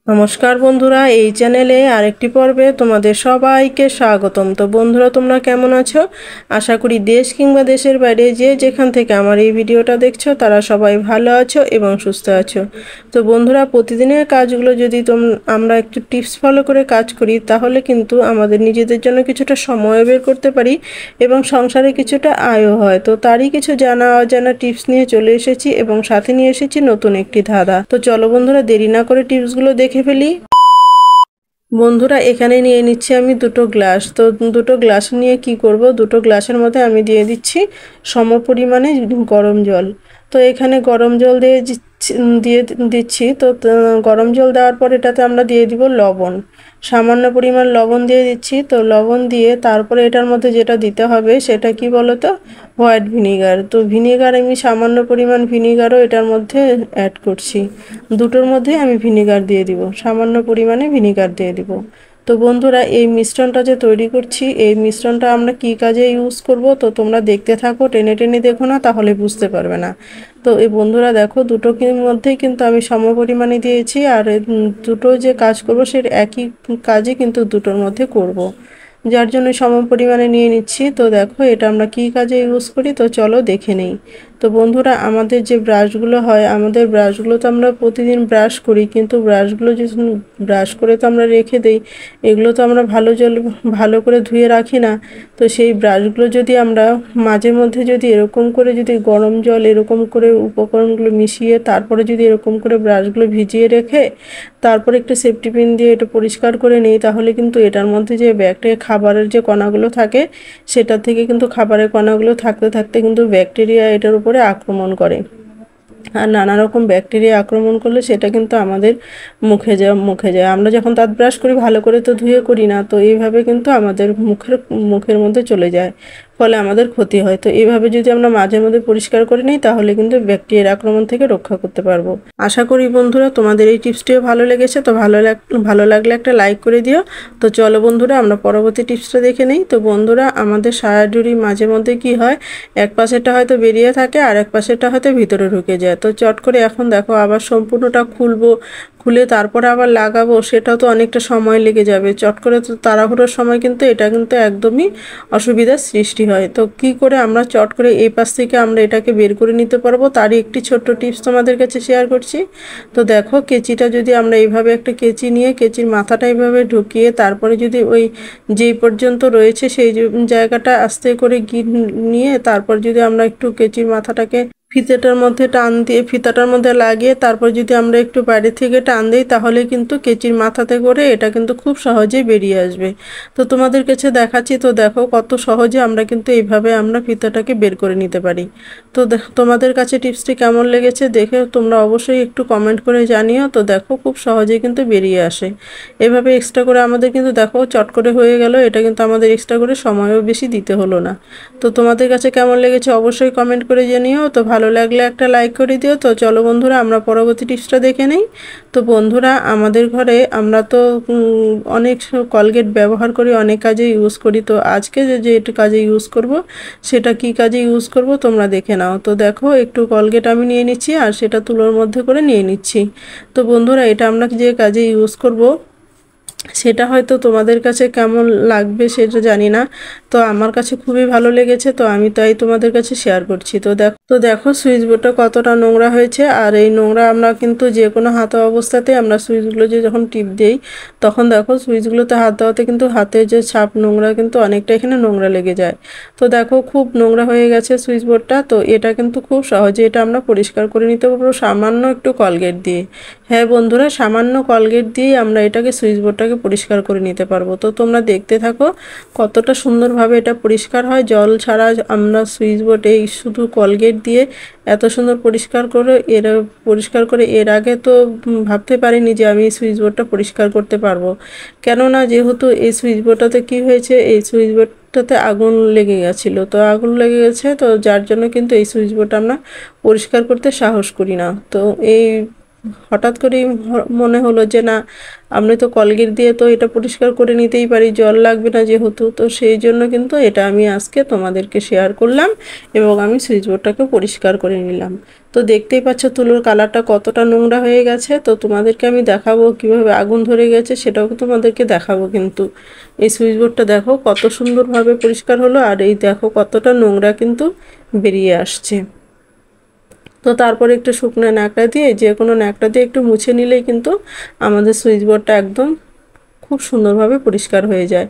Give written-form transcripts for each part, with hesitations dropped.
নমস্কার বন্ধুরা, এই চ্যানেলে আরেকটি পর্বে তোমাদের সবাইকে স্বাগতম। তো বন্ধুরা, তোমরা কেমন আছো? আশা করি দেশ কিংবা দেশের বাইরে যে যেখান থেকে আমার এই ভিডিওটা দেখছো তারা সবাই ভালো আছো এবং সুস্থ আছো। তো বন্ধুরা, প্রতিদিনের কাজগুলো যদি আমরা একটু টিপস ফলো করে কাজ করি তাহলে কিন্তু আমাদের নিজেদের জন্য কিছুটা সময় বের করতে পারি এবং সংসারে কিছুটা আয়ও হয়। তো তারই কিছু জানা অজানা টিপস নিয়ে চলে এসেছি এবং সাথে নিয়ে এসেছি নতুন একটি ধাঁধা। তো চলো বন্ধুরা, দেরি না করে টিপসগুলো দেখে ফেলি। বন্ধুরা, এখানে নিয়ে নিচ্ছি আমি দুটো গ্লাস। তো দুটো গ্লাস নিয়ে কি করব, দুটো গ্লাসের মধ্যে আমি দিয়ে দিচ্ছি সমপরিমাণে গরম জল। তো এখানে গরম জল দিয়ে দিচ্ছি। তো গরম জল দেওয়ার পর এটাতে আমরা দিয়ে দিব লবণ, সামান্য পরিমাণ লবণ দিয়ে দিচ্ছি। তো লবণ দিয়ে তারপরে এটার মধ্যে যেটা দিতে হবে সেটা কি বলো তো, হোয়াইট ভিনিগার। তো ভিনিগার আমি সামান্য পরিমাণ ভিনিগারও এটার মধ্যে অ্যাড করছি। দুটোর মধ্যে আমি ভিনিগার দিয়ে দিব, সামান্য পরিমাণে ভিনিগার দিয়ে দিব। তো বন্ধুরা, এই মিশ্রণটা যে তৈরি করছি, এই মিশ্রণটা আমরা কি কাজে ইউজ করব তো তোমরা দেখতে থাকো, টেনে টেনে দেখো না, তাহলে বুঝতে পারবে না। তো এই বন্ধুরা দেখো, দুটোর মধ্যেই কিন্তু আমি সম পরিমাণে দিয়েছি, আর দুটো যে কাজ করব সে একই কাজই কিন্তু দুটোর মধ্যে করব, যার জন্য সম পরিমাণে নিয়ে নিচ্ছি। তো দেখো, এটা আমরা কি কাজে ইউজ করি তো চলো দেখে নেই। তো বন্ধুরা, আমাদের যে ব্রাশগুলো হয়, আমাদের ব্রাশগুলো তো আমরা প্রতিদিন ব্রাশ করি, কিন্তু ব্রাশগুলো যে ব্রাশ করে তো আমরা রেখে দেই, এগুলো তো আমরা ভালো করে ধুয়ে রাখি না। তো সেই ব্রাশগুলো যদি আমরা মাঝে মধ্যে যদি এরকম করে যদি গরম জল এরকম করে উপকরণগুলো মিশিয়ে তারপরে যদি এরকম করে ব্রাশগুলো ভিজিয়ে রেখে তারপর একটু সেফটি পিন দিয়ে এটা পরিষ্কার করে নিই, তাহলে কিন্তু এটার মধ্যে যে ব্যাকটেরিয়া খাবারের যে কণাগুলো থাকে সেটা থেকে কিন্তু খাবারের কণাগুলো থাকতে থাকতে কিন্তু ব্যাকটেরিয়া এটার উপরে আক্রমণ করে, আর নানা রকম ব্যাকটেরিয়া আক্রমণ করলে সেটা কিন্তু আমাদের মুখে যায়। আমরা যখন দাঁত ব্রাশ করি ভালো করে তো ধুয়ে করি না, তো এইভাবে কিন্তু আমাদের মুখের মধ্যে চলে যায়, ফলে আমাদের ক্ষতি হয়। তো এইভাবে যদি আমরা মাঝে মধ্যে পরিষ্কার করে নিই তাহলে কিন্তু ব্যাকটেরিয়ার আক্রমণ থেকে রক্ষা করতে পারবো। আশা করি বন্ধুরা তোমাদের এই টিপসটিও ভালো লেগেছে। তো ভালো লাগলে একটা লাইক করে দিও। তো চলো বন্ধুরা, আমরা পরবর্তী টিপসটা দেখে নিই। তো বন্ধুরা, আমাদের সারা জুড়ি মাঝে মধ্যে কি হয়, এক পাশেরটা হয়তো বেরিয়ে থাকে আর এক পাশেরটা হয়তো ভিতরে ঢুকে যায়। তো চট করে এখন দেখো আবার সম্পূর্ণটা খুলে তারপরে আবার লাগাবো, সেটাও তো অনেকটা সময় লেগে যাবে। চট করে তো তাড়াহুড়োর সময় কিন্তু এটা কিন্তু একদমই অসুবিধার সৃষ্টি হয়। তো কি করে আমরা চট করে এই পাশ থেকে আমরা এটাকে বের করে নিতে পারবো তারই একটি ছোট্ট টিপস তোমাদের কাছে শেয়ার করছি। তো দেখো, কেচিটা যদি আমরা এইভাবে একটা কেচি নিয়ে কেচির মাথাটা এইভাবে ঢুকিয়ে তারপরে যদি ওই যেই পর্যন্ত রয়েছে সেই জায়গাটা আস্তে করে নিয়ে তারপর যদি আমরা একটু কেচির মাথাটাকে ফিতাটার মধ্যে লাগিয়ে তারপর যদি আমরা একটু বাইরে থেকে টান দিই তাহলে কিন্তু কেচির মাথাতে করে এটা কিন্তু খুব সহজেই বেরিয়ে আসবে। তো তোমাদের কাছে দেখাচ্ছি। তো দেখো কত সহজে আমরা কিন্তু এইভাবে আমরা ফিতাটাকে বের করে নিতে পারি। তো তোমাদের কাছে টিপসটি কেমন লেগেছে দেখে তোমরা অবশ্যই একটু কমেন্ট করে জানিও। তো দেখো, খুব সহজেই কিন্তু বেরিয়ে আসে। এভাবে এক্সট্রা করে আমাদের কিন্তু দেখো চট করে হয়ে গেল, এটা কিন্তু আমাদের এক্সট্রা করে সময়ও বেশি দিতে হলো না। তো তোমাদের কাছে কেমন লেগেছে অবশ্যই কমেন্ট করে জানিও। তো ভালো লাগলে একটা লাইক করে দিও। তো চলো বন্ধুরা, আমরা পরবর্তী টিপসটা দেখে নেই। তো বন্ধুরা, আমাদের ঘরে আমরা তো অনেক কলগেট ব্যবহার করি, অনেক কাজে ইউজ করি। তো আজকে যে কাজে ইউজ করব সেটা কি কাজে ইউজ করব তোমরা দেখে নাও। তো দেখো, একটু কলগেট আমি নিয়ে নিচ্ছি আর সেটা তুলোর মধ্যে করে নিয়ে নিচ্ছি। তো বন্ধুরা, এটা আমরা যে কাজে ইউজ করব সেটা হয়তো তোমাদের কাছে কেমন লাগবে সেটা জানি না। তো আমার কাছে খুবই ভালো লেগেছে, তো আমি তাই তোমাদের কাছে শেয়ার করছি। তো দেখো সুইচ বোর্ডটা কতটা নোংরা হয়েছে, আর এই নোংরা আমরা কিন্তু যে কোনো হাতে অবস্থাতে আমরা সুইচগুলো যে যখন টিপ দেই তখন দেখো সুইচগুলোতে হাত দেওয়াতে কিন্তু হাতের যে ছাপ নোংরা কিন্তু অনেকটা এখানে নোংরা লেগে যায়। তো দেখো, খুব নোংরা হয়ে গেছে সুইচ বোর্ডটা। তো এটা কিন্তু খুব সহজে এটা আমরা পরিষ্কার করে নিতে পারবো সামান্য একটু কলগেট দিয়ে। হ্যাঁ বন্ধুরা, সামান্য কলগেট দিয়ে আমরা এটাকে সুইচ বোর্ডটাকে পরিষ্কার করে নিতে পারবো। তো তোমরা দেখতে থাকো কতটা সুন্দরভাবে এটা পরিষ্কার হয়। জল ছাড়া আমরা সুইচ বোর্ড এই শুধু কলগেট দিয়ে এত সুন্দর পরিষ্কার করে এর আগে তো ভাবতে পারিনি যে আমি সুইচ বোর্ডটা পরিষ্কার করতে পারবো। কেননা যেহেতু এই সুইচ বোর্ডটাতে কি হয়েছে, এই সুইচ বোর্ডটাতে আগুন লেগে গেছিলো। তো আগুন লেগে গেছে, তো যার জন্য কিন্তু এই সুইচ বোর্ডটা আমরা পরিষ্কার করতে সাহস করি না। তো এই হঠাৎ করেই মনে হলো যে না, আমি তো কলগেট দিয়ে তো এটা পরিষ্কার করে নিতেই পারি, জল লাগবে না যেহেতু। তো সেই জন্য কিন্তু এটা আমি আজকে তোমাদেরকে শেয়ার করলাম এবং আমি সুইচ বোর্ডটাকে পরিষ্কার করে নিলাম। তো দেখতেই পাচ্ছ তুলোর কালারটা কতটা নোংরা হয়ে গেছে। তো তোমাদেরকে আমি দেখাবো কিভাবে আগুন ধরে গেছে, সেটাও তোমাদেরকে দেখাবো। কিন্তু এই সুইচ বোর্ডটা দেখো কত সুন্দরভাবে পরিষ্কার হলো, আর এই দেখো কতটা নোংরা কিন্তু বেরিয়ে আসছে। তো তারপরে একটু শুকনো ন্যাকড়া দিয়ে, যে কোনো ন্যাকড়া দিয়ে একটু মুছে নিলেই কিন্তু আমাদের সুইচ বোর্ডটা একদম খুব সুন্দরভাবে পরিষ্কার হয়ে যায়।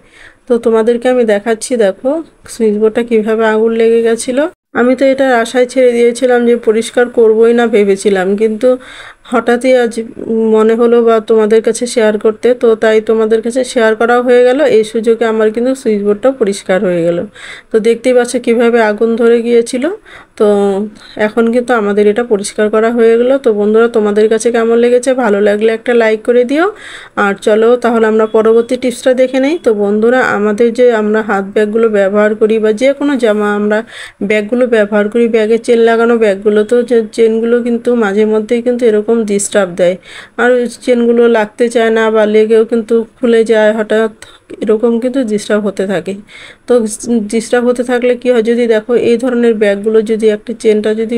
তো তোমাদেরকে আমি দেখাচ্ছি, দেখো সুইচ বোর্ডটা কীভাবে আগুন লেগে গেছিলো। আমি তো এটার আশায় ছেড়ে দিয়েছিলাম যে পরিষ্কার করবই না ভেবেছিলাম, কিন্তু হঠাৎই আজ মনে হলো বা তোমাদের কাছে শেয়ার করতে, তো তাই তোমাদের কাছে শেয়ার করাও হয়ে গেল। এই সুযোগে আমার কিন্তু সুইচ বোর্ডটাও পরিষ্কার হয়ে গেল। তো দেখতেই পাচ্ছ কীভাবে আগুন ধরে গিয়েছিল। তো এখন কিন্তু আমাদের এটা পরিষ্কার করা হয়ে গেল। তো বন্ধুরা, তোমাদের কাছে কেমন লেগেছে, ভালো লাগলে একটা লাইক করে দিও। আর চলো তাহলে আমরা পরবর্তী টিপসটা দেখে নেই। তো বন্ধুরা, আমাদের যে আমরা হাত ব্যাগগুলো ব্যবহার করি বা যে কোনো জামা আমরা ব্যাগগুলো ব্যবহার করি, ব্যাগে চেন লাগানো ব্যাগগুলো, তো চেনগুলো কিন্তু মাঝে মধ্যেই কিন্তু এরকম ডিস্টার্ব দেয়, আর চেনগুলো লাগতে চায় না বা লেগেও কিন্তু খুলে যায় হঠাৎ, এরকম কিন্তু ডিস্টার্ব হতে থাকে। তো ডিস্টার্ব হতে থাকলে কি হয়, যদি দেখো এই ধরনের ব্যাগগুলো যদি একটা চেনটা যদি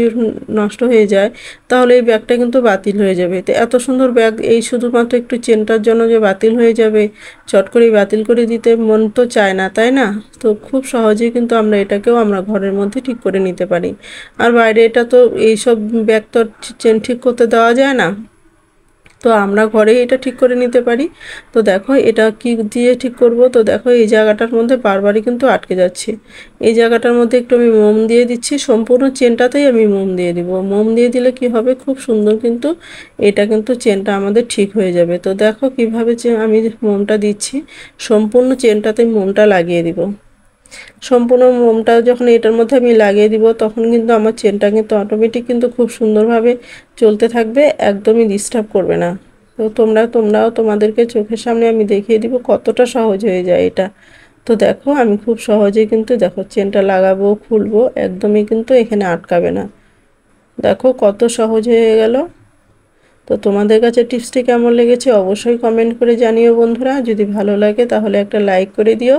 নষ্ট হয়ে যায়, তাহলে এই ব্যাগটা কিন্তু বাতিল হয়ে যাবে। তো এত সুন্দর ব্যাগ এই শুধুমাত্র একটু চেনটার জন্য যে বাতিল হয়ে যাবে, চট করে বাতিল করে দিতে মন তো চায় না, তাই না? তো খুব সহজেই কিন্তু আমরা এটাকেও আমরা ঘরের মধ্যে ঠিক করে নিতে পারি। আর বাইরে এটা তো এইসব ব্যাগ তো চেন ঠিক করতে দেওয়া যায় না, তো আমরা ঘরেই এটা ঠিক করে নিতে পারি। তো দেখো এটা কি দিয়ে ঠিক করব। তো দেখো এই জায়গাটার মধ্যে বারবারই কিন্তু আটকে যাচ্ছে, এই জায়গাটার মধ্যে একটু আমি মোম দিয়ে দিচ্ছি, সম্পূর্ণ চেনটাতেই আমি মোম দিয়ে দিব। মোম দিয়ে দিলে কি হবে, খুব সুন্দর কিন্তু এটা কিন্তু চেনটা আমাদের ঠিক হয়ে যাবে। তো দেখো কিভাবে আমি মোমটা দিচ্ছি, সম্পূর্ণ চেনটাতে মোমটা লাগিয়ে দিব। সম্পূর্ণ মোমটা যখন এটার মধ্যে আমি লাগিয়ে দিব, তখন কিন্তু আমার চেনটা কিন্তু অটোমেটিক কিন্তু খুব সুন্দরভাবে চলতে থাকবে, একদমই ডিস্টার্ব করবে না। তো তোমরাও তোমাদেরকে চোখের সামনে আমি দেখিয়ে দিব কতটা সহজ হয়ে যায় এটা। তো দেখো আমি খুব সহজেই কিন্তু দেখো চেনটা লাগাবো, খুলবো, একদমই কিন্তু এখানে আটকাবে না। দেখো কত সহজ হয়ে গেল। তো তোমাদের কাছে টিপসটি কেমন লেগেছে অবশ্যই কমেন্ট করে জানিও বন্ধুরা। যদি ভালো লাগে তাহলে একটা লাইক করে দিও,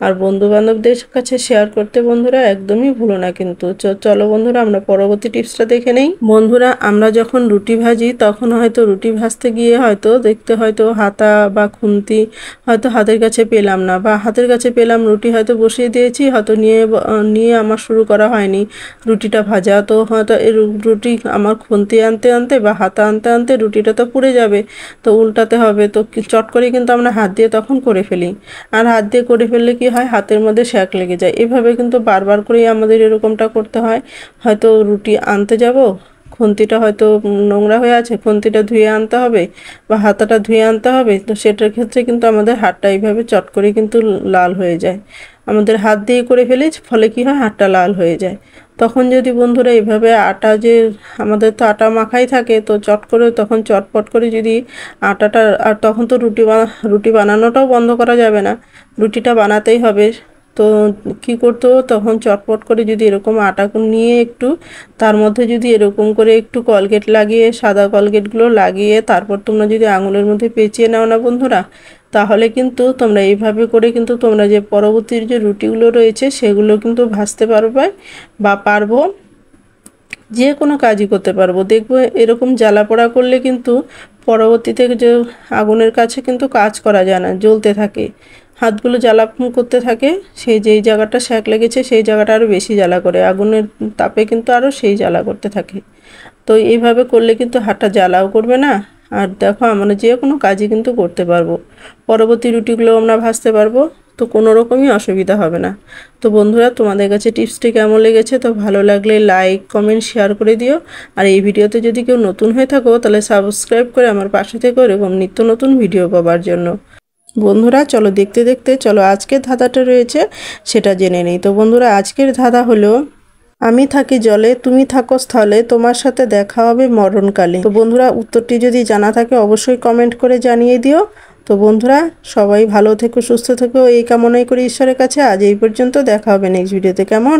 আর বন্ধু বান্ধবদের কাছে শেয়ার করতে বন্ধুরা একদমই ভুলো না কিন্তু। চলো বন্ধুরা, আমরা পরবর্তী টিপসটা দেখে নেই। বন্ধুরা, আমরা যখন রুটি ভাজি তখন হয়তো রুটি ভাজতে গিয়ে হয়তো দেখতে হয়তো হাতা বা খুন্তি হয়তো হাতের কাছে পেলাম না, বা হাতের কাছে পেলাম, রুটি হয়তো বসিয়ে দিয়েছি, হয়তো নিয়ে আমার শুরু করা হয়নি রুটিটা ভাজা। তো হয়তো এই রুটি আমার খুন্তি আনতে আনতে বা হাতা আনতে আনতে রুটিটা তো পুড়ে যাবে, তো উল্টাতে হবে। তো চট করে কিন্তু আমরা হাত দিয়ে তখন করে ফেলি, আর হাত দিয়ে করে ফেললে কি হয়, হাতের মধ্যে শ্যাক লেগে যায়। এভাবে কিন্তু বারবার করেই আমাদের এরকমটা করতে হয়। হয়তো রুটি আনতে যাব, খুন্তিটা হয়তো নোংরা হয়ে আছে, খুন্তিটা ধুয়ে আনতে হবে বা হাতাটা ধুয়ে আনতে হবে। তো সেটার ক্ষেত্রে কিন্তু আমাদের হাতটা এইভাবে চট করে কিন্তু লাল হয়ে যায়, আমাদের হাত দিয়ে করে ফেলি, ফলে কি হয়, হাতটা লাল হয়ে যায়। তখন যদি বন্ধুরা এইভাবে আটা, যে আমাদের তো আটা মাখাই থাকে, তো চট করে তখন চটপট করে যদি আটাটা, আর তখন তো রুটি বানানোটাও বন্ধ করা যাবে না, রুটিটা বানাতেই হবে। তো কি করতে হবে, তখন চটপট করে যদি এরকম আটা নিয়ে একটু তার মধ্যে যদি এরকম করে একটু কলগেট লাগিয়ে, সাদা কলগেটগুলো লাগিয়ে তারপর তোমরা যদি আঙুলের মধ্যে পেঁচিয়ে নাও না বন্ধুরা, তাহলে কিন্তু তোমরা এইভাবে করে কিন্তু তোমরা যে পরবর্তীর যে রুটিগুলো রয়েছে সেগুলো কিন্তু ভাজতে পারবে বা পারবো, যে কোনো কাজই করতে পারবো। দেখবো এরকম জ্বালা পোড়া করলে কিন্তু পরবর্তীতে যে আগুনের কাছে কিন্তু কাজ করা যায় না, জ্বলতে থাকে, হাতগুলো জ্বালা করতে থাকে, সেই যেই জায়গাটা শ্যাক লেগেছে সেই জায়গাটা আরও বেশি জ্বালা করে, আগুনের তাপে কিন্তু আরও সেই জ্বালা করতে থাকে। তো এইভাবে করলে কিন্তু হাতটা জ্বালাও করবে না, আর দেখো আমরা যে কোনো কাজই কিন্তু করতে পারবো, পরবর্তী রুটিগুলো আমরা ভাজতে পারবো, তো কোনো রকমই অসুবিধা হবে না। তো বন্ধুরা, তোমাদের কাছে টিপসটি কেমন লেগেছে, তো ভালো লাগলে লাইক কমেন্ট শেয়ার করে দিও। আর এই ভিডিওতে যদি কেউ নতুন হয়ে থাকো তাহলে সাবস্ক্রাইব করে আমার পাশে থেকো এরকম নিত্য নতুন ভিডিও পাওয়ার জন্য। বন্ধুরা চলো দেখতে দেখতে চলো আজকের ধাঁধাটা রয়েছে সেটা জেনে নিই। তো বন্ধুরা, আজকের ধাঁধা হলো, আমি থাকি জলে তুমি থাকো স্থলে, তোমার সাথে দেখা হবে মরণকালে। তো বন্ধুরা, উত্তরটি যদি জানা থাকে অবশ্যই কমেন্ট করে জানিয়ে দিও। তো বন্ধুরা, সবাই ভালো থেকো, সুস্থ থেকো, এই কামনাই করি ঈশ্বরের কাছে। আজ এই পর্যন্ত, দেখা হবে নেক্সট ভিডিওতে। কেমন?